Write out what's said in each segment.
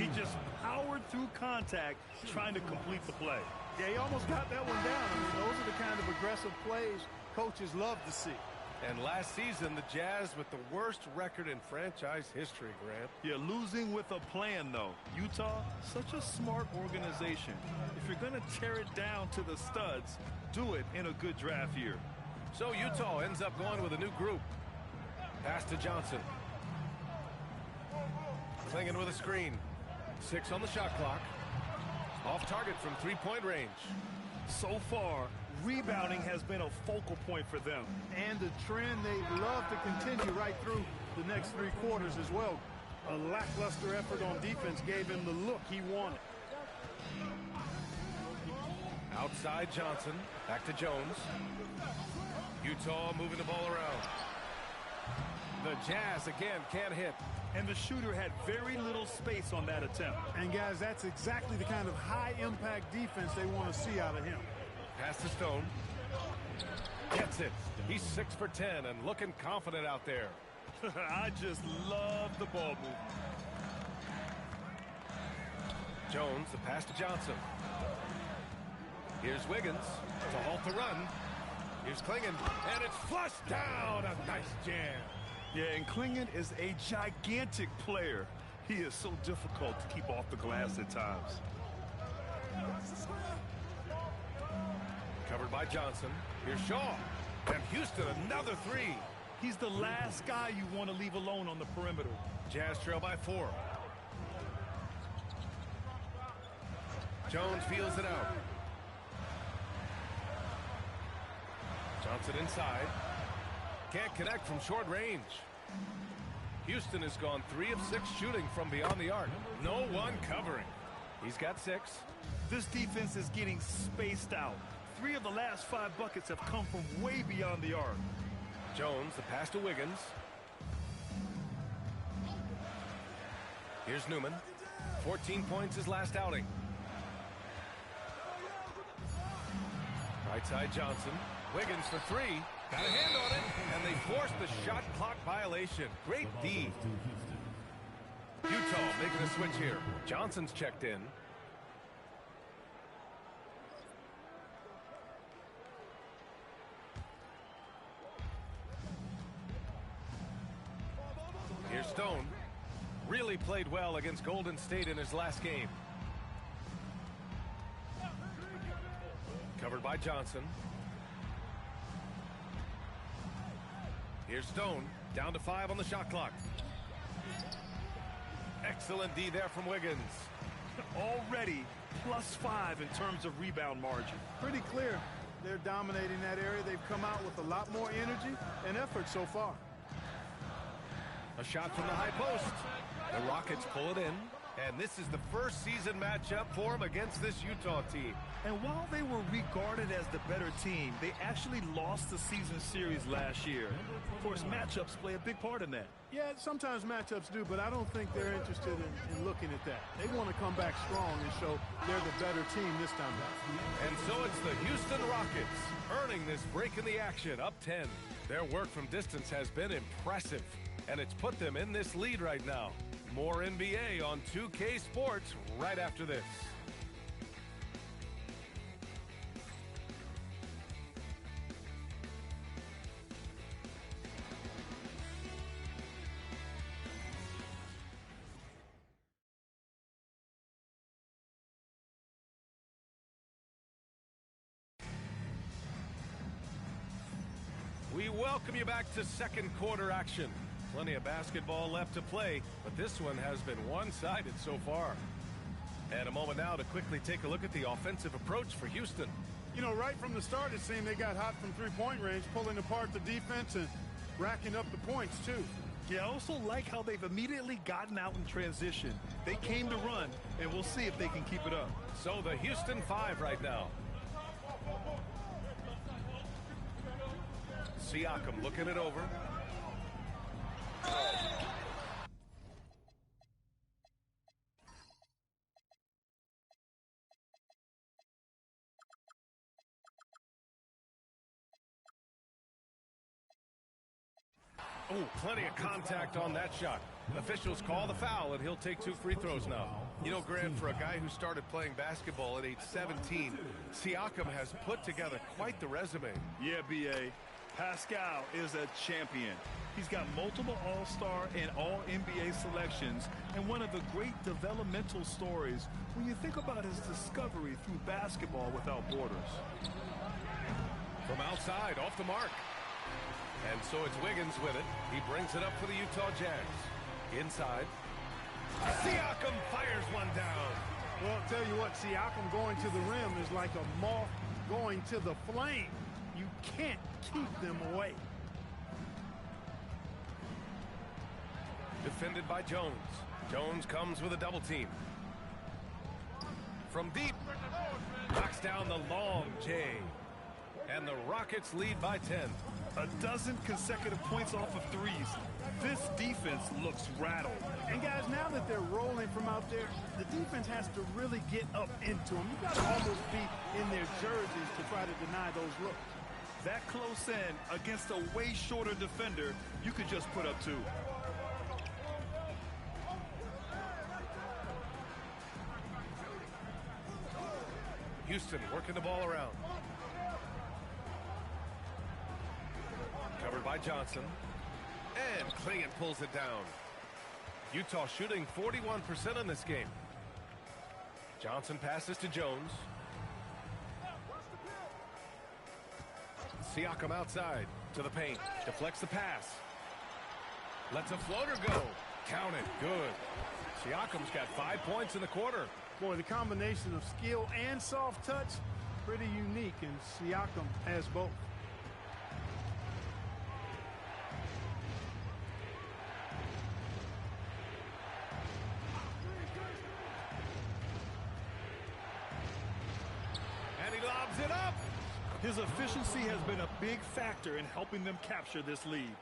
He just powered through contact trying to complete the play. Yeah, he almost got that one down. I mean, those are the kind of aggressive plays coaches love to see. And last season, the Jazz with the worst record in franchise history, Grant. Yeah, losing with a plan, though. Utah, such a smart organization. If you're going to tear it down to the studs, do it in a good draft year. So Utah ends up going with a new group. Pass to Johnson. Clinging with a screen. 6 on the shot clock. Off target from three-point range. So far, rebounding has been a focal point for them. And the trend they'd love to continue right through the next 3 quarters as well. A lackluster effort on defense gave him the look he wanted. Outside Johnson. Back to Jones. Utah moving the ball around. The Jazz again can't hit. And the shooter had very little space on that attempt. And guys, that's exactly the kind of high-impact defense they want to see out of him. Pass to Stone. Gets it. He's 6 for 10 and looking confident out there. I just love the ball movement. Jones, the pass to Johnson. Here's Wiggins to halt the run. Here's Clingan, and it's flushed down. A nice jam. Yeah, and Clingan is a gigantic player. He is so difficult to keep off the glass at times. Covered by Johnson. Here's Shaw. And Houston, another 3. He's the last guy you want to leave alone on the perimeter. Jazz trail by 4. Jones feels it out. Johnson inside. Can't connect from short range. Houston has gone 3 of 6 shooting from beyond the arc. No one covering. He's got 6. This defense is getting spaced out. 3 of the last 5 buckets have come from way beyond the arc. Jones, the pass to Wiggins. Here's Newman. 14 points his last outing. Right side Johnson. Wiggins for 3. Got a hand on it, and they forced the shot clock violation. Great D. Utah making a switch here. Johnson's checked in. Here's Stone. Really played well against Golden State in his last game. Covered by Johnson. Here's Stone, down to 5 on the shot clock. Excellent D there from Wiggins. Already +5 in terms of rebound margin. Pretty clear they're dominating that area. They've come out with a lot more energy and effort so far. A shot from the high post. The Rockets pull it in. And this is the first season matchup for them against this Utah team. And while they were regarded as the better team, they actually lost the season series last year. Of course, matchups play a big part in that. Yeah, sometimes matchups do, but I don't think they're interested in looking at that. They want to come back strong and show they're the better team this time around. And so it's the Houston Rockets earning this break in the action, up 10. Their work from distance has been impressive, and it's put them in this lead right now. More NBA on 2K Sports right after this. We welcome you back to second quarter action. Plenty of basketball left to play, but this one has been one-sided so far. And a moment now to quickly take a look at the offensive approach for Houston. You know, right from the start, it seemed they got hot from three-point range, pulling apart the defense and racking up the points, too. Yeah, I also like how they've immediately gotten out in transition. They came to run, and we'll see if they can keep it up. So the Houston 5 right now. Siakam looking it over. Oh, plenty of contact on that shot. Officials call the foul, and he'll take 2 free throws now. You know, Grant, for a guy who started playing basketball at age 17, Siakam has put together quite the resume. Yeah, B.A. Pascal is a champion. He's got multiple All-Star and All-NBA selections, and one of the great developmental stories when you think about his discovery through basketball without borders. From outside, off the mark. And so it's Wiggins with it. He brings it up for the Utah Jazz. Inside. Siakam fires one down. Well, I'll tell you what, Siakam going to the rim is like a moth going to the flame. You can't keep them away. Defended by Jones. Jones comes with a double team. From deep. Knocks down the long J. And the Rockets lead by 10. A dozen consecutive points off of threes. This defense looks rattled. And guys, now that they're rolling from out there, the defense has to really get up into them. You've got to almost be in their jerseys to try to deny those looks. That close in against a way shorter defender, you could just put up 2. Houston working the ball around. Covered by Johnson. And Clingan pulls it down. Utah shooting 41% in this game. Johnson passes to Jones. Siakam outside to the paint. Deflects the pass. Lets a floater go. Count it. Good. Siakam's got 5 points in the quarter. Boy, the combination of skill and soft touch, pretty unique, and Siakam has both. And he lobs it up. His efficiency has been a big factor in helping them capture this lead.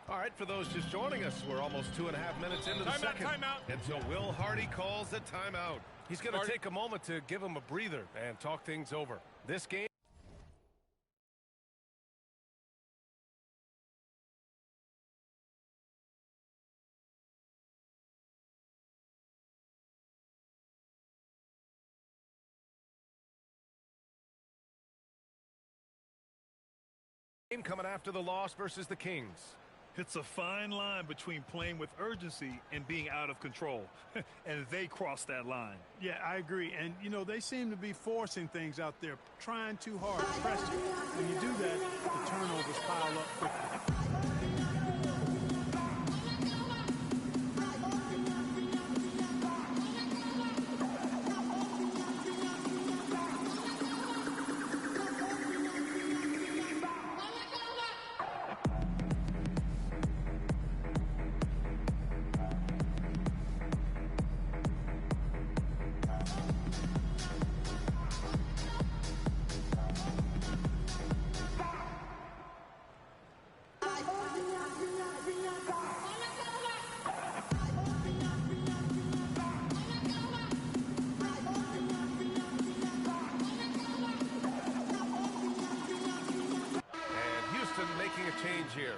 All right, for those just joining us, we're almost 2.5 minutes into the second. Timeout. And so Will Hardy calls the timeout. He's going to take a moment to give him a breather and talk things over. This game coming after the loss versus the Kings. It's a fine line between playing with urgency and being out of control. And they crossed that line. Yeah, I agree. And, you know, they seem to be forcing things out there, trying too hard, pressing. When you do that, the turnovers pile up quickly. Here.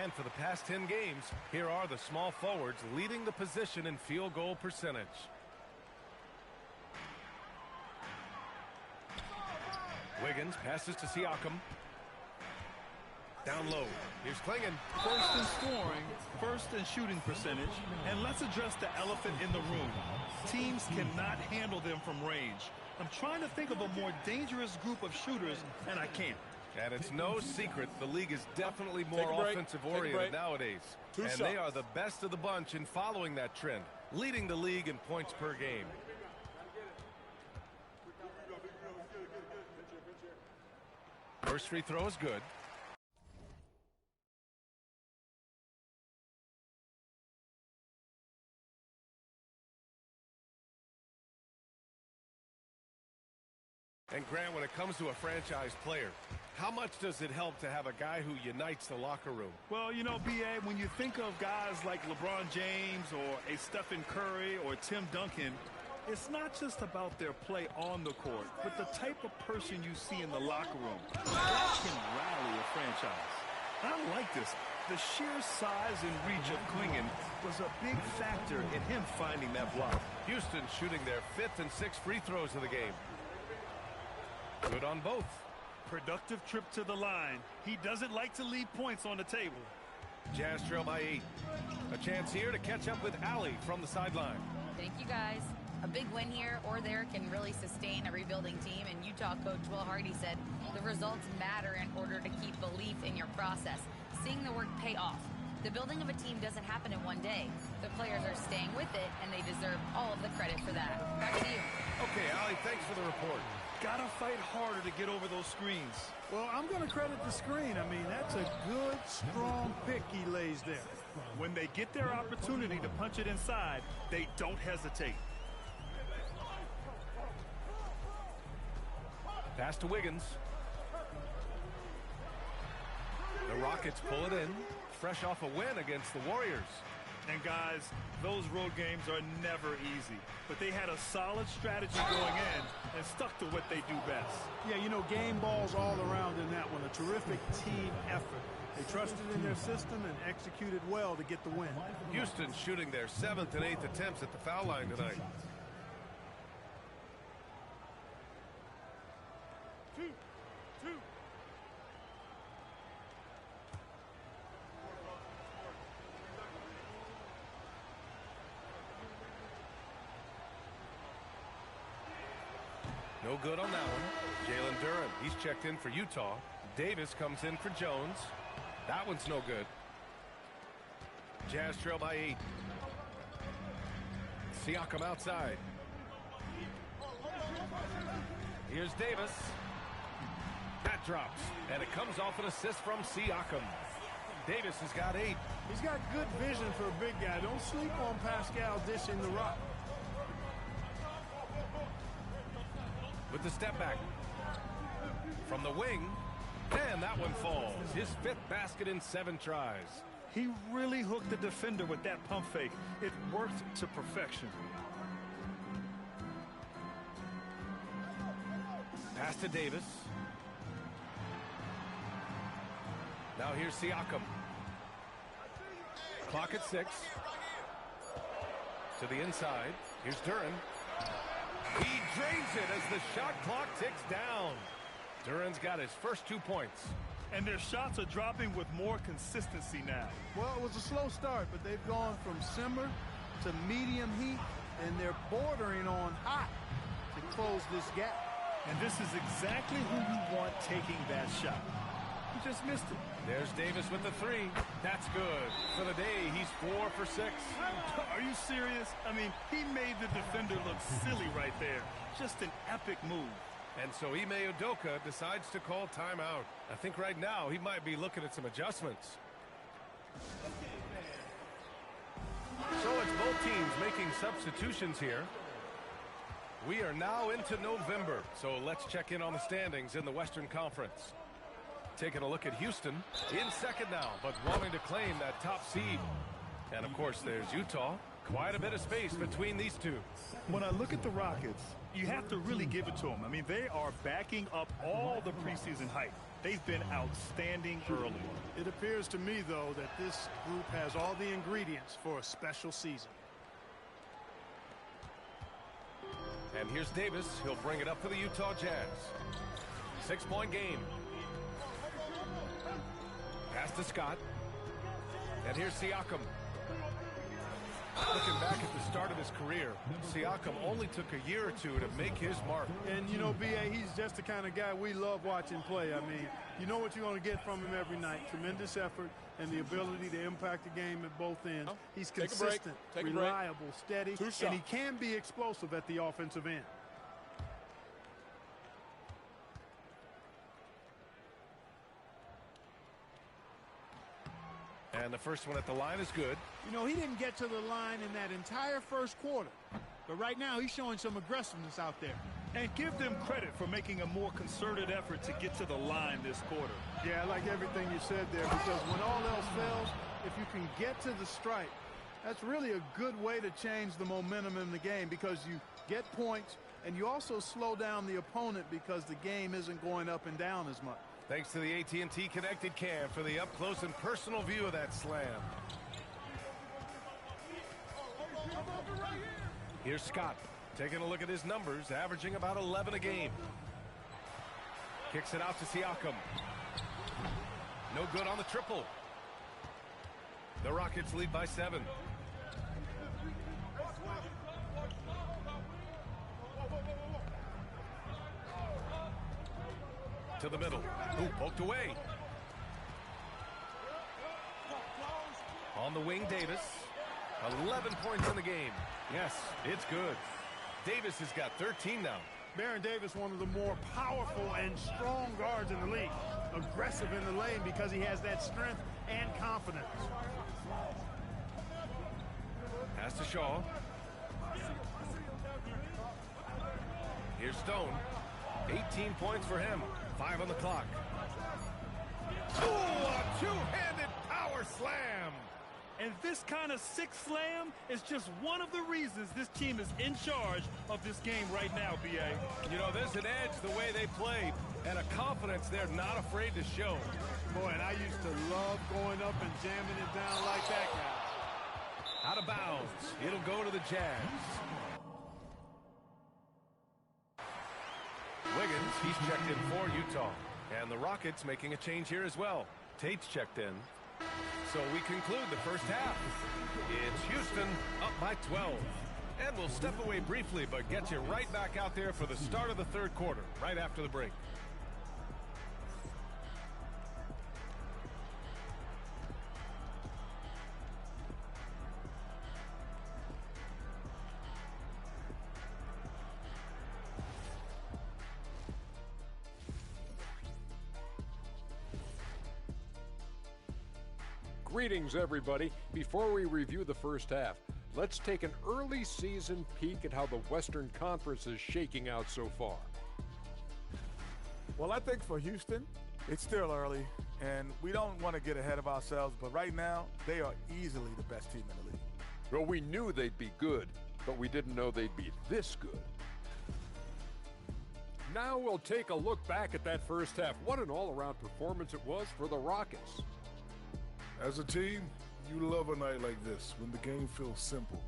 And for the past 10 games, here are the small forwards leading the position in field goal percentage. Wiggins passes to Siakam. Down low. Here's Clingan. First in scoring, first in shooting percentage, and let's address the elephant in the room. Teams cannot handle them from range. I'm trying to think of a more dangerous group of shooters, and I can't. And it's no secret the league is definitely more offensive-oriented nowadays. And they are the best of the bunch in following that trend, leading the league in points per game. First free throw is good. And Grant, when it comes to a franchise player, how much does it help to have a guy who unites the locker room? Well, you know, B.A., when you think of guys like LeBron James or a Stephen Curry or Tim Duncan, It's not just about their play on the court, but the type of person you see in the locker room. That can rally a franchise. I like this. The sheer size and reach of Klingon was a big factor in him finding that block. Houston shooting their 5th and 6th free throws of the game. Good on both. Productive trip to the line. He doesn't like to leave points on the table. Jazz trail by 8. A chance here to catch up with Allie from the sideline. Thank you, guys. A big win here or there can really sustain a rebuilding team, and Utah coach Will Hardy said the results matter in order to keep belief in your process. Seeing the work pay off. The building of a team doesn't happen in one day. The players are staying with it, and they deserve all of the credit for that. Back to you. Okay, Allie, thanks for the report. Gotta fight harder to get over those screens. Well, I'm going to credit the screen. I mean, that's a good, strong pick he lays there. When they get their opportunity to punch it inside, they don't hesitate. Pass to Wiggins. The Rockets pull it in, fresh off a win against the Warriors. And guys, those road games are never easy, but they had a solid strategy going in and stuck to what they do best. Yeah, you know, game balls all around in that one. A terrific team effort. They trusted in their system and executed well to get the win. Houston shooting their 7th and 8th attempts at the foul line tonight. Two. No good on that one. Jalen Duren, he's checked in for Utah. Davis comes in for Jones. That one's no good. Jazz trail by 8. Siakam outside. Here's Davis. That drops, and it comes off an assist from Siakam. Davis has got 8. He's got good vision for a big guy. Don't sleep on Pascal dishing the rock. With the step back. From the wing, and that one falls. His 5th basket in 7 tries. He really hooked the defender with that pump fake. It worked to perfection. Pass to Davis. Now here's Siakam. Clock at 6. To the inside. Here's Duren. He drains it as the shot clock ticks down. Duren's got his first 2 points. And their shots are dropping with more consistency now. Well, it was a slow start, but they've gone from simmer to medium heat, and they're bordering on hot to close this gap. And this is exactly who you want taking that shot. He just missed it. There's Davis with the 3. That's good. For the day, he's 4 for 6. Are you serious? I mean, he made the defender look silly right there. Just an epic move. And so Ime Udoka decides to call timeout. I think right now he might be looking at some adjustments. So it's both teams making substitutions here. We are now into November, so let's check in on the standings in the Western Conference. Taking a look at Houston, in second now, but wanting to claim that top seed. And of course there's Utah. Quite a bit of space between these two. When I look at the Rockets, you have to really give it to them. I mean, they are backing up all the preseason hype. They've been outstanding early. It appears to me, though, that this group has all the ingredients for a special season. And here's Davis. He'll bring it up for the Utah Jazz. 6-point game. Pass to Scott. And here's Siakam. Looking back at the start of his career, Siakam only took a year or 2 to make his mark. And, you know, B.A., he's just the kind of guy we love watching play. I mean, you know what you're going to get from him every night. Tremendous effort and the ability to impact the game at both ends. He's consistent, reliable, steady, and he can be explosive at the offensive end. And the first one at the line is good. You know, he didn't get to the line in that entire first quarter. But right now, he's showing some aggressiveness out there. And give them credit for making a more concerted effort to get to the line this quarter. Yeah, I like everything you said there, because when all else fails, if you can get to the stripe, that's really a good way to change the momentum in the game, because you get points, and you also slow down the opponent because the game isn't going up and down as much. Thanks to the AT&T Connected Cam for the up-close and personal view of that slam. Here's Scott taking a look at his numbers, averaging about 11 a game. Kicks it out to Siakam. No good on the triple. The Rockets lead by 7. To the middle. Ooh, poked away. On the wing, Davis. 11 points in the game. Yes, it's good. Davis has got 13 now. Baron Davis, one of the more powerful and strong guards in the league. Aggressive in the lane because he has that strength and confidence. Pass to Shaw. Here's Stone. 18 points for him. 5 on the clock. Oh, a two-handed power slam. And this kind of sick slam is just one of the reasons this team is in charge of this game right now, B.A. You know, there's an edge the way they played and a confidence they're not afraid to show. Boy, and I used to love going up and jamming it down like that guy. Out of bounds. It'll go to the Jazz. Wiggins, he's checked in for Utah. And the Rockets making a change here as well. Tate's checked in. So we conclude the first half. It's Houston up by 12. And we'll step away briefly, but get you right back out there for the start of the third quarter, right after the break. Greetings, everybody. Before we review the first half, let's take an early season peek at how the Western Conference is shaking out so far. Well, I think for Houston, it's still early, and we don't want to get ahead of ourselves, but right now, they are easily the best team in the league. Well, we knew they'd be good, but we didn't know they'd be this good. Now we'll take a look back at that first half. What an all-around performance it was for the Rockets. As a team, you love a night like this when the game feels simple.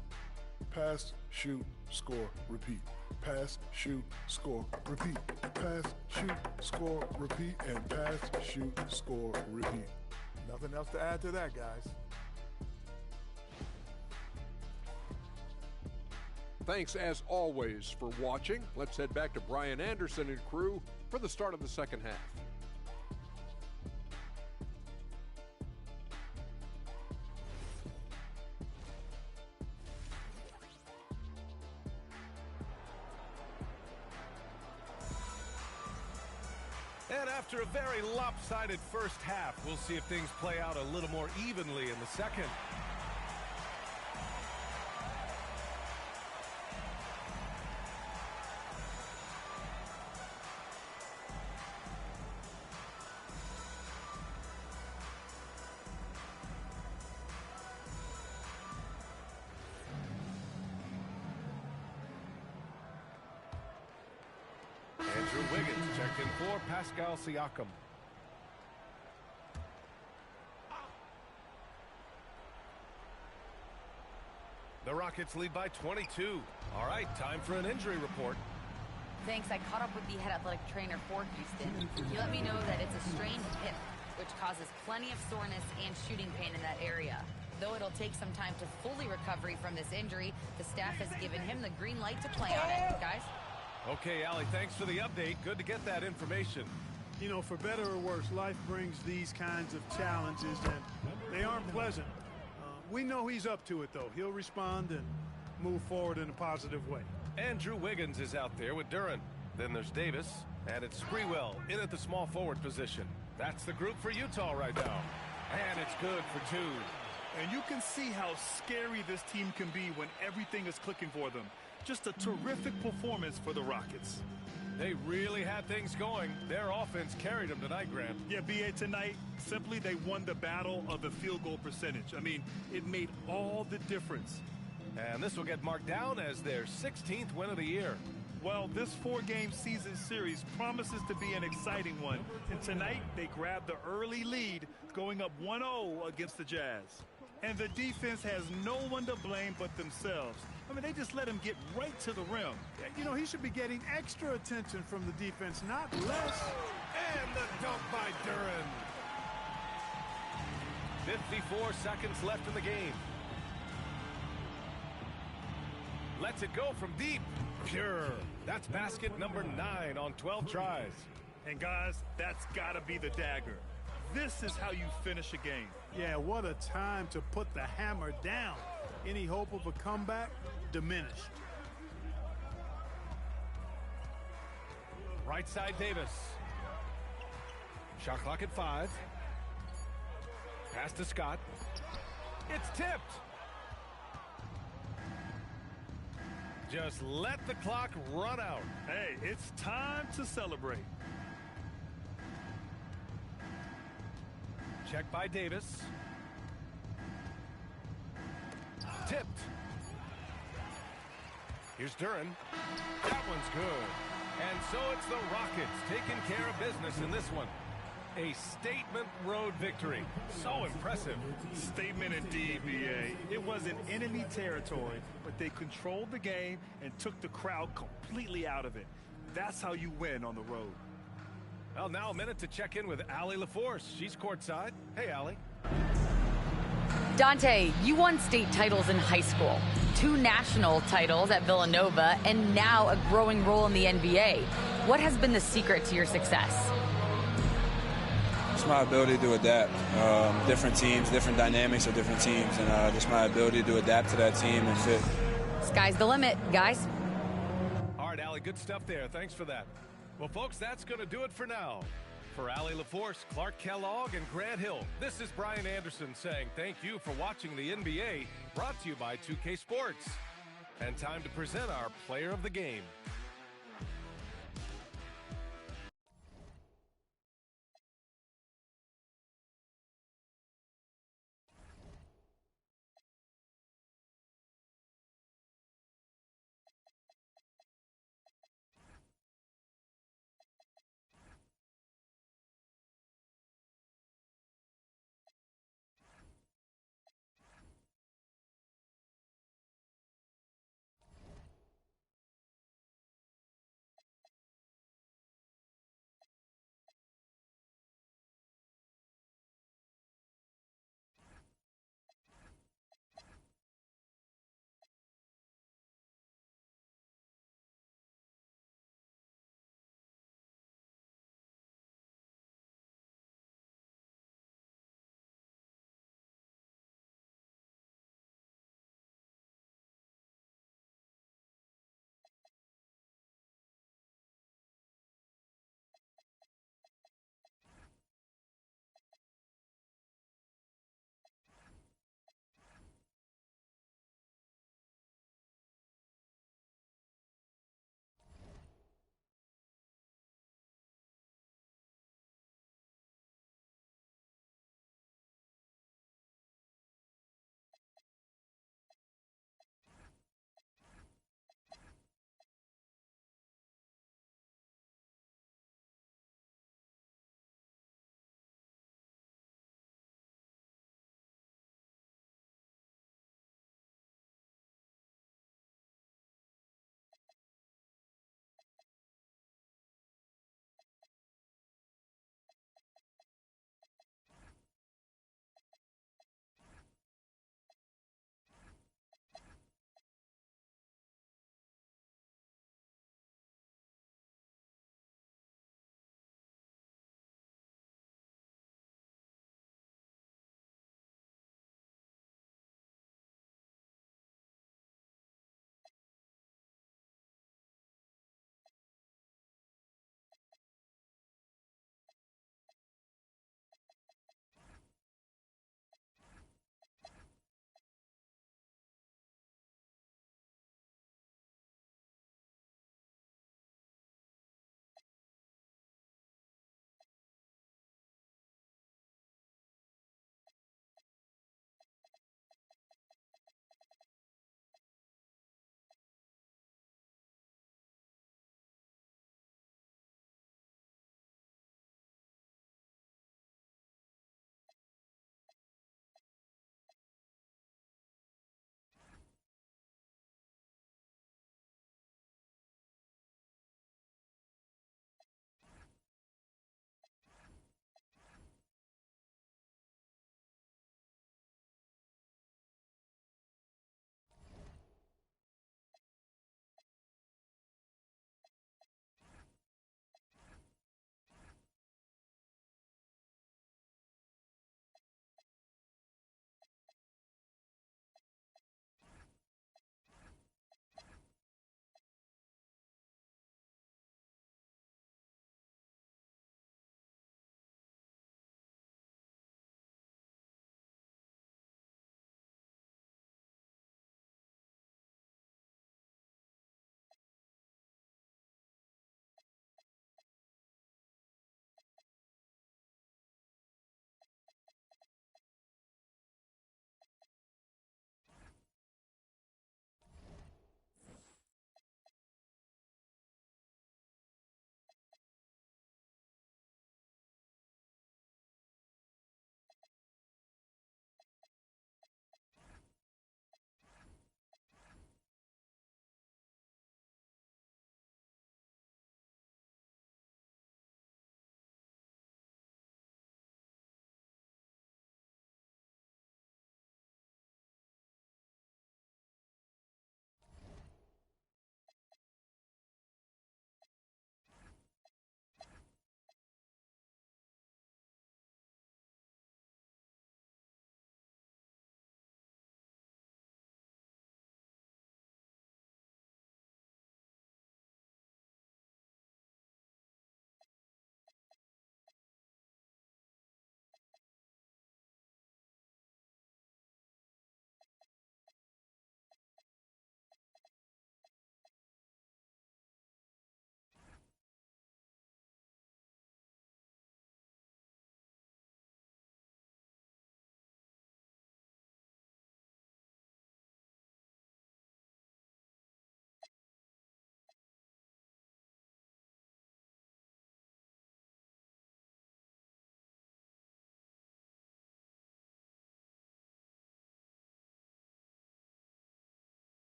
Pass, shoot, score, repeat. Pass, shoot, score, repeat. Pass, shoot, score, repeat. And pass, shoot, score, repeat. Nothing else to add to that, guys. Thanks, as always, for watching. Let's head back to Brian Anderson and crew for the start of the second half. And after a very lopsided first half, we'll see if things play out a little more evenly in the second. Andrew Wiggins checked in for Pascal Siakam. The Rockets lead by 22. All right, time for an injury report. Thanks. I caught up with the head athletic trainer for Houston. He let me know that it's a strained hip, which causes plenty of soreness and shooting pain in that area. Though it'll take some time to fully recover from this injury, the staff has given him the green light to play on it, guys. Okay, Allie, thanks for the update. Good to get that information. You know, for better or worse, life brings these kinds of challenges, and they aren't pleasant. We know he's up to it, though. He'll respond and move forward in a positive way. Andrew Wiggins is out there with Duran. Then there's Davis, and it's Sprewell in at the small forward position. That's the group for Utah right now. And it's good for two. And you can see how scary this team can be when everything is clicking for them. Just a terrific performance for the Rockets. They really had things going. Their offense carried them tonight, Grant. Yeah, B.A., tonight, simply they won the battle of the field goal percentage. I mean, it made all the difference. And this will get marked down as their 16th win of the year. Well, this 4-game season series promises to be an exciting one. And tonight, they grabbed the early lead, going up 1-0 against the Jazz. And the defense has no one to blame but themselves. I mean, they just let him get right to the rim. You know, he should be getting extra attention from the defense, not less. And the dunk by Duren. 54 seconds left in the game. Lets it go from deep. Pure. That's basket number 9 on 12 tries. And guys, that's got to be the dagger. This is how you finish a game. Yeah, what a time to put the hammer down. Any hope of a comeback diminished. Right side Davis. Shot clock at 5. Pass to Scott. It's tipped. Just let the clock run out. Hey, it's time to celebrate. Check by Davis. Tipped. Here's Duren. That one's good. And so it's the Rockets taking care of business in this one. A statement road victory. So impressive. Statement indeed, BA. It wasn't enemy territory, but they controlled the game and took the crowd completely out of it. That's how you win on the road. Well, now a minute to check in with Allie LaForce. She's courtside. Hey, Allie. Dante, you won state titles in high school, 2 national titles at Villanova, and now a growing role in the NBA. What has been the secret to your success? It's my ability to adapt. Different teams, different dynamics of different teams, and just my ability to adapt to that team and fit. Sky's the limit, guys. All right, Allie, good stuff there. Thanks for that. Well, folks, that's going to do it for now. For Allie LaForce, Clark Kellogg, and Grant Hill, this is Brian Anderson saying thank you for watching the NBA, brought to you by 2K Sports. And time to present our player of the game.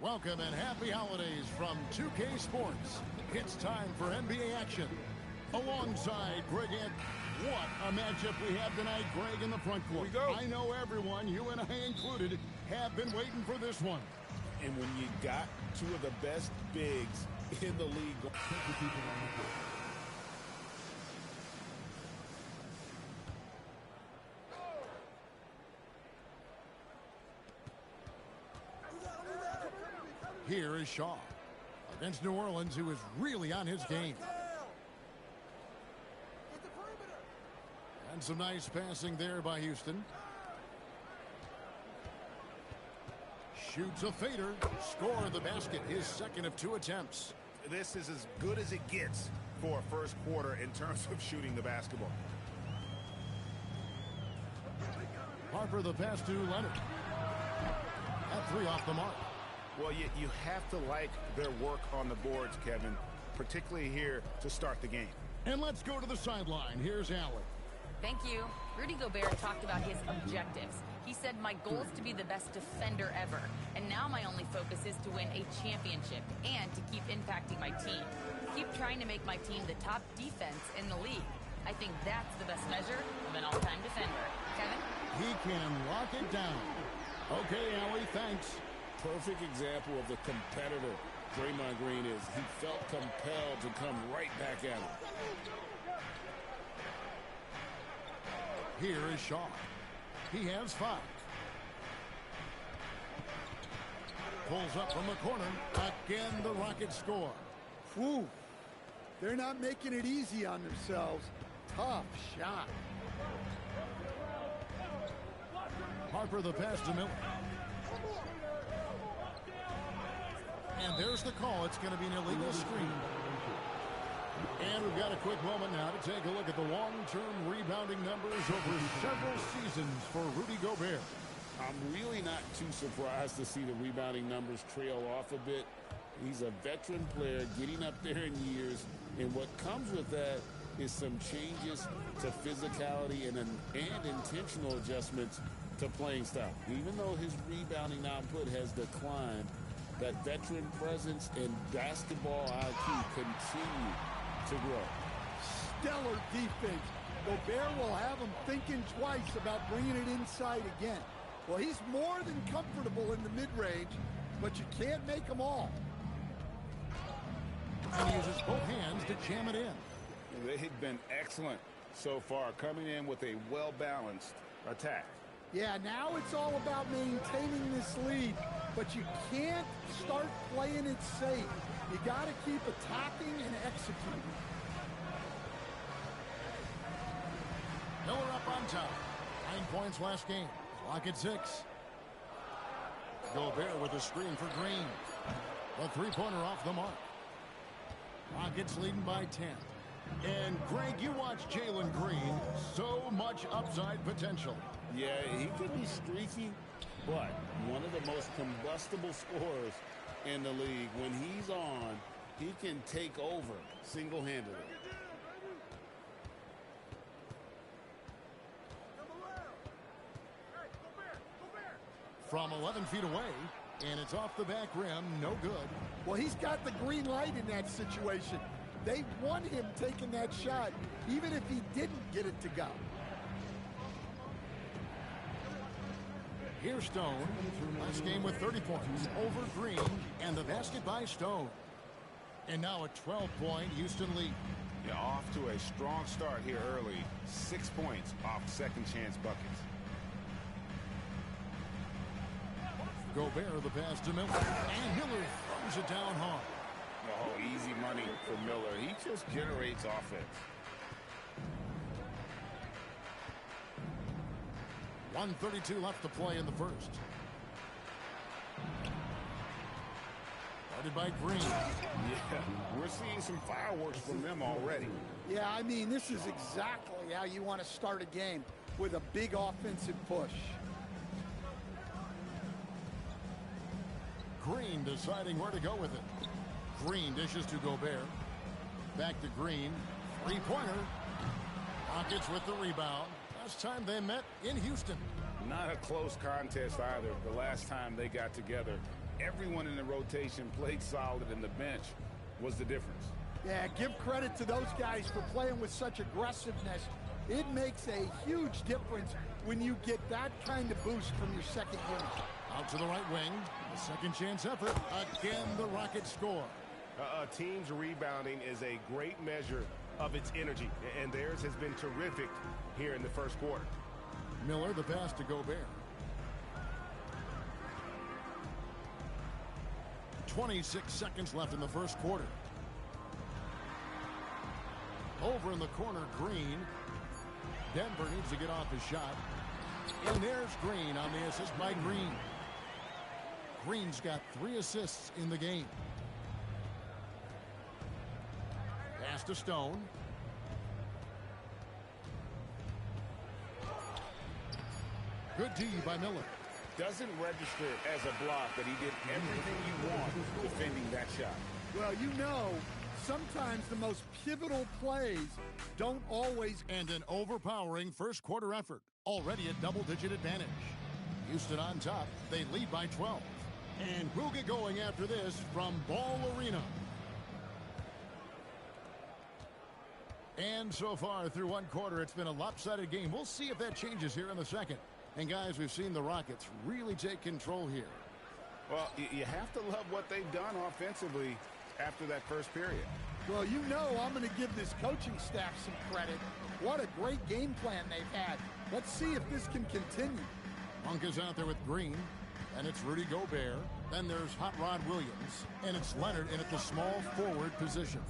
Welcome and happy holidays from 2K Sports. It's time for NBA action. Alongside Greg and what a matchup we have tonight, Greg, in the front court. I know everyone, you and I included, have been waiting for this one. And when you got two of the best bigs in the league. Here is Shaw against New Orleans, who is really on his game. And some nice passing there by Houston. Shoots a fader. Score the basket. His second of 2 attempts. This is as good as it gets for a first quarter in terms of shooting the basketball. Harper the pass to Leonard. At 3 off the mark. Well, you have to like their work on the boards, Kevin, particularly here to start the game. And let's go to the sideline. Here's Allen. Thank you. Rudy Gobert talked about his objectives. He said, my goal is to be the best defender ever. And now my only focus is to win a championship and to keep impacting my team. Keep trying to make my team the top defense in the league. I think that's the best measure of an all-time defender. Kevin? He can lock it down. Okay, Allie, thanks. Perfect example of the competitor Draymond Green is. He felt compelled to come right back at him. Here is Shaw. He has 5. Pulls up from the corner. Again, the Rockets score. Whew. They're not making it easy on themselves. Tough shot. Harper the pass to Miller. And there's the call. It's going to be an illegal screen. And we've got a quick moment now to take a look at the long-term rebounding numbers over several seasons for Rudy Gobert. I'm really not too surprised to see the rebounding numbers trail off a bit. He's a veteran player getting up there in years, and what comes with that is some changes to physicality and intentional adjustments to playing style. Even though his rebounding output has declined, that veteran presence and basketball IQ continue to grow. Stellar defense. Gobert will have him thinking twice about bringing it inside again. Well, he's more than comfortable in the mid-range, but you can't make them all. And he uses both hands to jam it in. They've been excellent so far, coming in with a well-balanced attack. Yeah, now it's all about maintaining this lead, but you can't start playing it safe. You got to keep attacking and executing. Miller up on top. 9 points last game. Clock at 6. Gobert with a screen for Green. The three-pointer off the mark. Rockets leading by 10. And Greg, you watch Jalen Green. So much upside potential. Yeah, he could be streaky, but one of the most combustible scorers in the league. When he's on, he can take over single-handedly. From 11 feet away, and it's off the back rim, no good. Well, he's got the green light in that situation. They want him taking that shot, even if he didn't get it to go. Here's Stone. Last game with 30 points over Green, and the basket by Stone. And now a 12-point Houston lead. Yeah, off to a strong start here early. 6 points off second-chance buckets. Gobert the pass to Miller. And Miller throws it down hard. Oh, easy money for Miller. He just generates offense. 1:32 left to play in the first. Guarded by Green. Yeah, we're seeing some fireworks from them already. Yeah, I mean, this is exactly how you want to start a game, with a big offensive push. Green deciding where to go with it. Green dishes to Gobert. Back to Green. Three-pointer. Rockets with the rebound. Last time they met in Houston. Not a close contest either. The last time they got together. everyone in the rotation played solid, and the bench was the difference. Yeah, give credit to those guys for playing with such aggressiveness. It makes a huge difference when you get that kind of boost from your second unit. Out to the right wing. A second chance effort. Again, the Rockets score. A team's rebounding is a great measure of its energy, and theirs has been terrific here in the first quarter. Miller, the pass to Gobert. 26 seconds left in the first quarter. Over in the corner, Green. Denver needs to get off his shot. And there's Green on the assist by Green. Green's got 3 assists in the game. Pass to Stone. Good D by Miller. Doesn't register as a block, but he did everything you want defending that shot. Well, you know, sometimes the most pivotal plays don't always. And an overpowering first quarter effort. Already a double-digit advantage. Houston on top. They lead by 12. And we'll get going after this from Ball Arena. And so far through one quarter, it's been a lopsided game. We'll see if that changes here in the second. And guys, we've seen the Rockets really take control here. Well, you have to love what they've done offensively after that first period. Well, you know I'm going to give this coaching staff some credit. What a great game plan they've had. Let's see if this can continue. Monk is out there with Green, and it's Rudy Gobert. Then there's Hot Rod Williams, and it's Leonard in at the small forward position.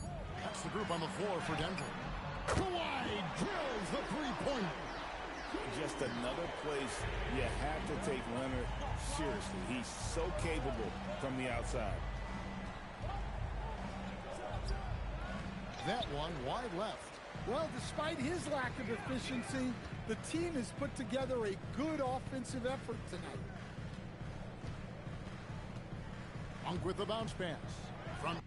That's the group on the floor for Denver. Kawhi drills the three-pointer. Just another place you have to take Leonard seriously. He's so capable from the outside. That one wide left. Well, despite his lack of efficiency, the team has put together a good offensive effort tonight. Monk with the bounce pass. From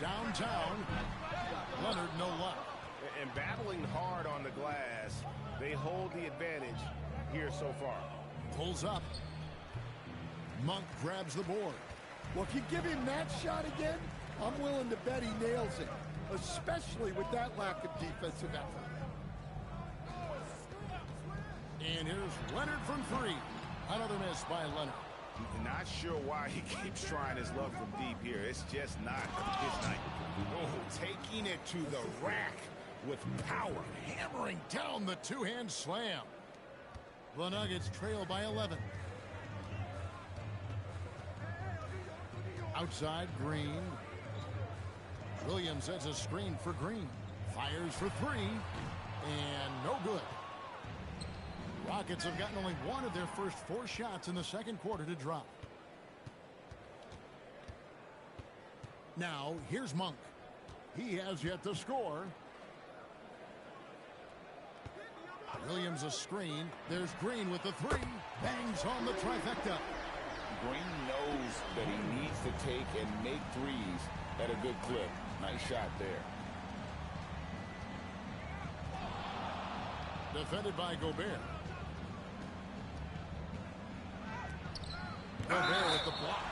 downtown. Leonard, no luck. And battling hard on the glass, they hold the advantage here so far. Pulls up. Monk grabs the board. Well, if you give him that shot again, I'm willing to bet he nails it, especially with that lack of defensive effort. And here's Leonard from 3. Another miss by Leonard. Not sure why he keeps trying his luck from deep here. It's just not his night. Oh, taking it to the rack with power. Hammering down the two-hand slam. The Nuggets trail by 11. Outside, Green. Williams sets a screen for Green. Fires for 3. And no good. Rockets have gotten only one of their first 4 shots in the second quarter to drop. Now, here's Monk. He has yet to score. Williams a screen. There's Green with the 3. Bangs on the trifecta. Green knows that he needs to take and make threes at a good clip. Nice shot there. Defended by Gobert. Gobert with the block.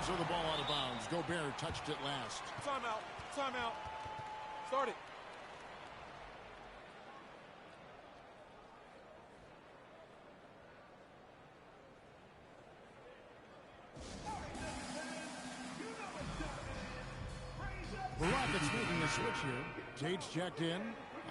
So the ball out of bounds. Gobert touched it last. Timeout. Timeout. Start it. The Rockets making a switch here. Tate's checked in.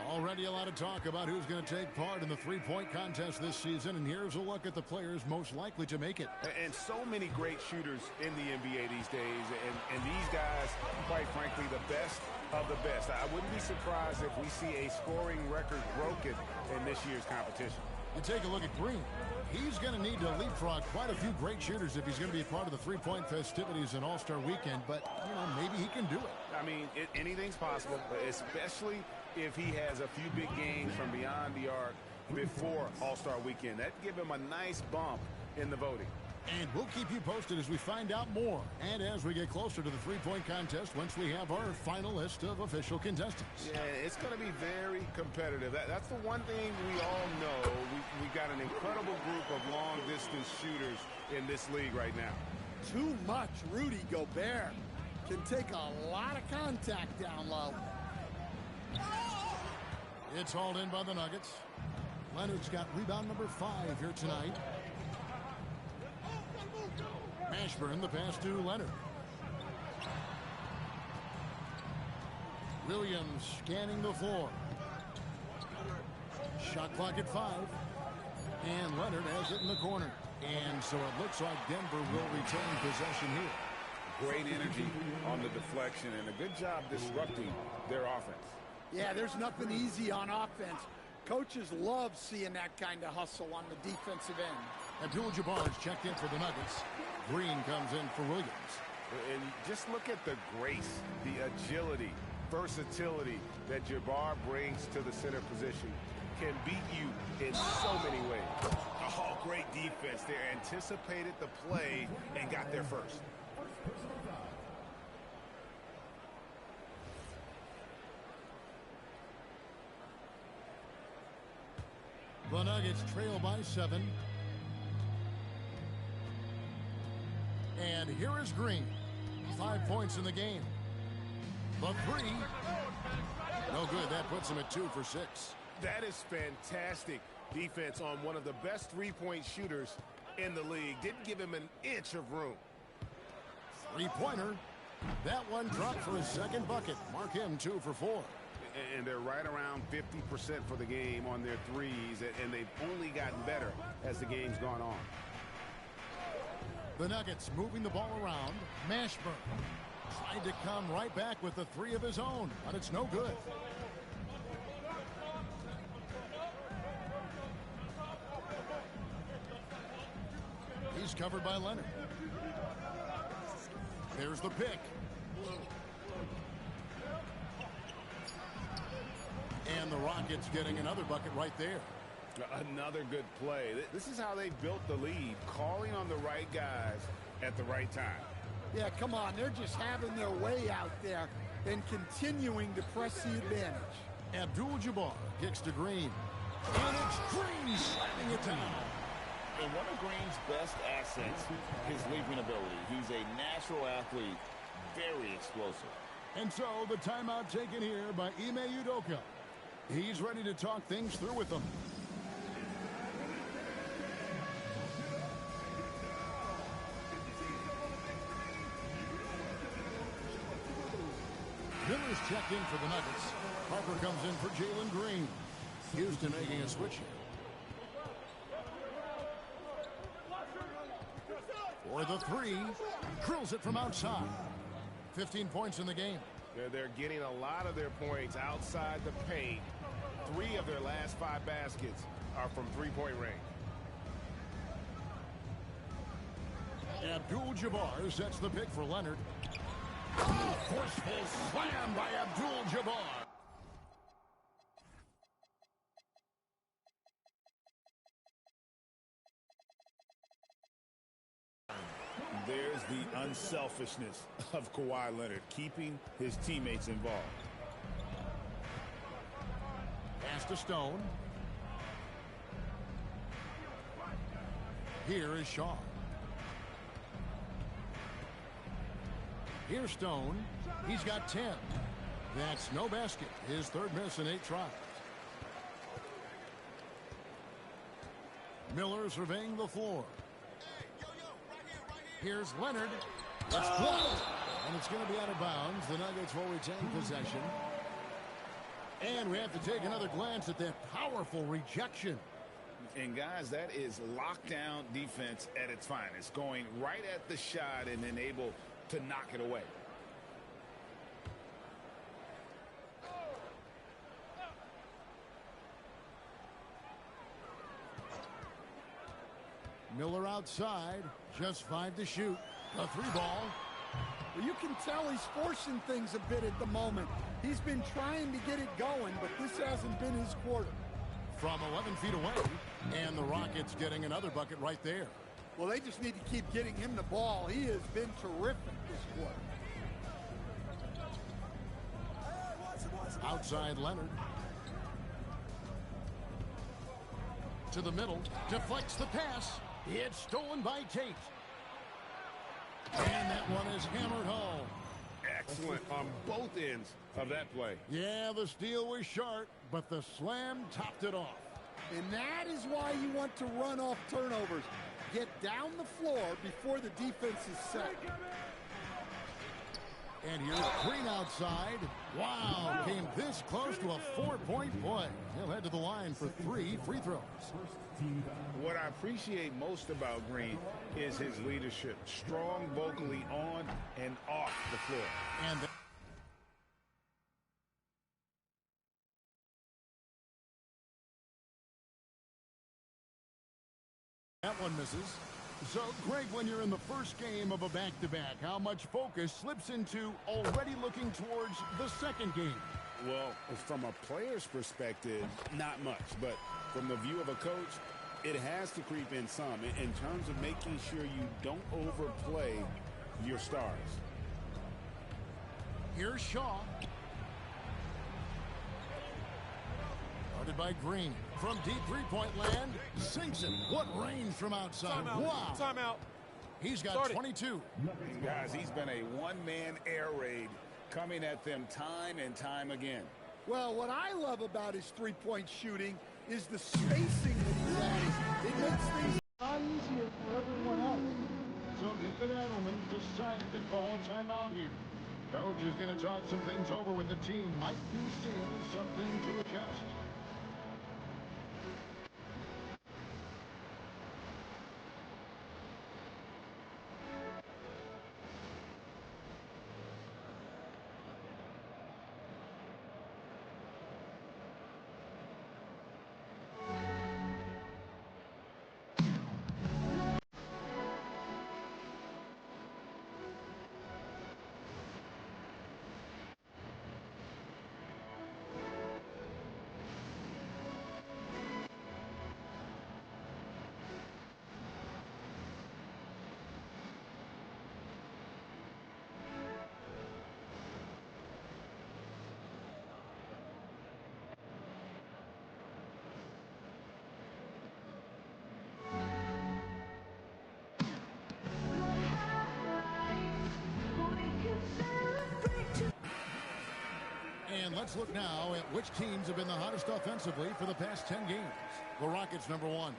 Already a lot of talk about who's going to take part in the three-point contest this season, and here's a look at the players most likely to make it. And so many great shooters in the NBA these days, and these guys, quite frankly, the best of the best. I wouldn't be surprised if we see a scoring record broken in this year's competition. You take a look at Green. He's going to need to leapfrog quite a few great shooters if he's going to be a part of the three-point festivities in All-Star Weekend, but, you know, maybe he can do it. I mean, anything's possible, especially if he has a few big games from beyond the arc before All-Star Weekend. That'd give him a nice bump in the voting. And we'll keep you posted as we find out more and as we get closer to the three-point contest once we have our final list of official contestants. Yeah, it's going to be very competitive. That's the one thing we all know. We've got an incredible group of long-distance shooters in this league right now. Too much. Rudy Gobert can take a lot of contact down low. It's hauled in by the Nuggets. Leonard's got rebound number 5 here tonight. Mashburn, the pass to Leonard. Williams scanning the floor. Shot clock at 5. And Leonard has it in the corner. And so it looks like Denver will retain possession here. Great energy on the deflection and a good job disrupting their offense. Yeah, there's nothing easy on offense. Coaches love seeing that kind of hustle on the defensive end. Abdul-Jabbar's checked in for the Nuggets. Green comes in for Williams. And just look at the grace, the agility, versatility that Jabbar brings to the center position. Can beat you in so many ways. Oh, great defense. They anticipated the play and got there first. The Nuggets trail by 7. And here is Green. 5 points in the game. The 3. No good. That puts him at 2 for 6. That is fantastic defense on one of the best three-point shooters in the league. Didn't give him an inch of room. 3-pointer. That one dropped for his second bucket. Mark him 2 for 4. And they're right around 50% for the game on their threes, and they've only gotten better as the game's gone on. The Nuggets moving the ball around. Mashburn tried to come right back with the 3 of his own, but it's no good. He's covered by Leonard. There's the pick. And the Rockets getting another bucket right there. Another good play. This is how they built the lead, calling on the right guys at the right time. Yeah, come on. They're just having their way out there and continuing to press the advantage. Abdul-Jabbar kicks to Green. And it's Green slamming it down. And one of Green's best assets, his leaping ability. He's a natural athlete, very explosive. And so the timeout taken here by Ime Udoka. He's ready to talk things through with them. Miller's checked in for the Nuggets. Harper comes in for Jalen Green. Houston making a switch here. For the 3, drills it from outside. 15 points in the game. They're getting a lot of their points outside the paint. 3 of their last 5 baskets are from three-point range. Abdul-Jabbar sets the pick for Leonard. Oh, forceful slam by Abdul-Jabbar. There's the unselfishness of Kawhi Leonard, keeping his teammates involved. Pass to Stone. Here is Shaw. Here's Stone. He's got 10. That's no basket. His third miss in 8 tries. Miller surveying the floor. Here's Leonard. It's blocked. And it's going to be out of bounds. The Nuggets will retain possession. And we have to take another glance at that powerful rejection. And, guys, that is lockdown defense at its finest. Going right at the shot and then able to knock it away. Miller outside. Just 5 to shoot. A 3-ball. Well, you can tell he's forcing things a bit at the moment. He's been trying to get it going, but this hasn't been his quarter. From 11 feet away, and the Rockets getting another bucket right there. Well, they just need to keep getting him the ball. He has been terrific this quarter. Outside Leonard. To the middle, deflects the pass. It's stolen by Tate. And that one is hammered home. Excellent on both ends of that play. Yeah, the steal was short, but the slam topped it off. And that is why you want to run off turnovers. Get down the floor before the defense is set. And here's Green outside. Wow, came this close to a 4-point play. He'll head to the line for 3 free throws. What I appreciate most about Green is his leadership. Strong vocally on and off the floor. And that one misses. So, Greg, when you're in the first game of a back-to-back, how much focus slips into already looking towards the second game? Well, from a player's perspective, not much. But from the view of a coach, it has to creep in some in terms of making sure you don't overplay your stars. Here's Shaw. Guarded by Green. From deep three-point land, sinks it. What range from outside. Timeout. Wow. Timeout. He's got Started. 22. And guys, he's been a one-man air raid coming at them time and time again. Well, what I love about his three-point shooting is the spacing that he's adding. It makes things a lot easier for everyone else. So Mr. Edelman decided to call a timeout here. Coach is going to talk some things over with the team. Might be seeing something to adjust. And let's look now at which teams have been the hottest offensively for the past 10 games. The Rockets, #1.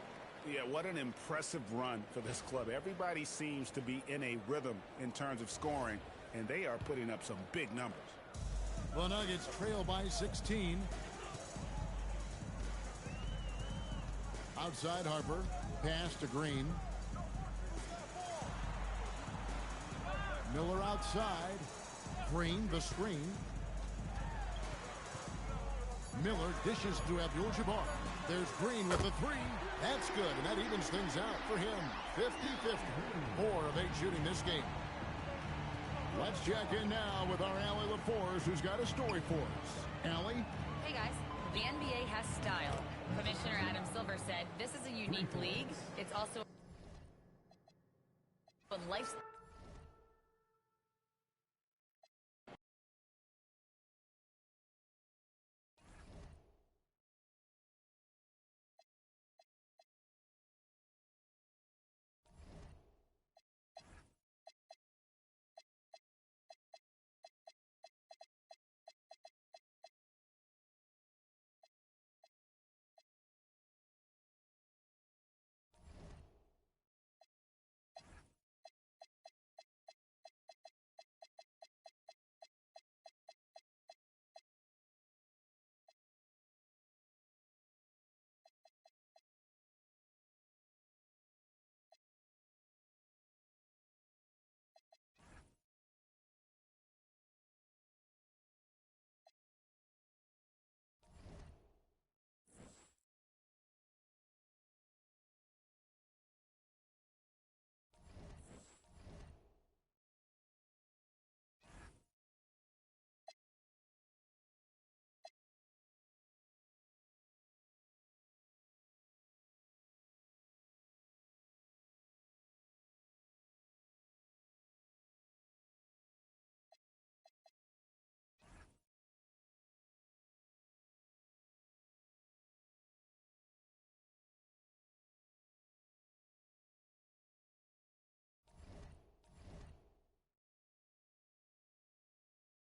Yeah, what an impressive run for this club. Everybody seems to be in a rhythm in terms of scoring, and they are putting up some big numbers. The Nuggets trail by 16. Outside Harper. Pass to Green. Miller outside. Green, the screen. Miller dishes to Abdul-Jabbar. There's Green with the 3. That's good, and that evens things out for him. 50-50. 4 of 8 shooting this game. Let's check in now with our Allie LaForce, who's got a story for us. Allie? Hey, guys. The NBA has style. Commissioner Adam Silver said this is a unique league. It's also a lifestyle.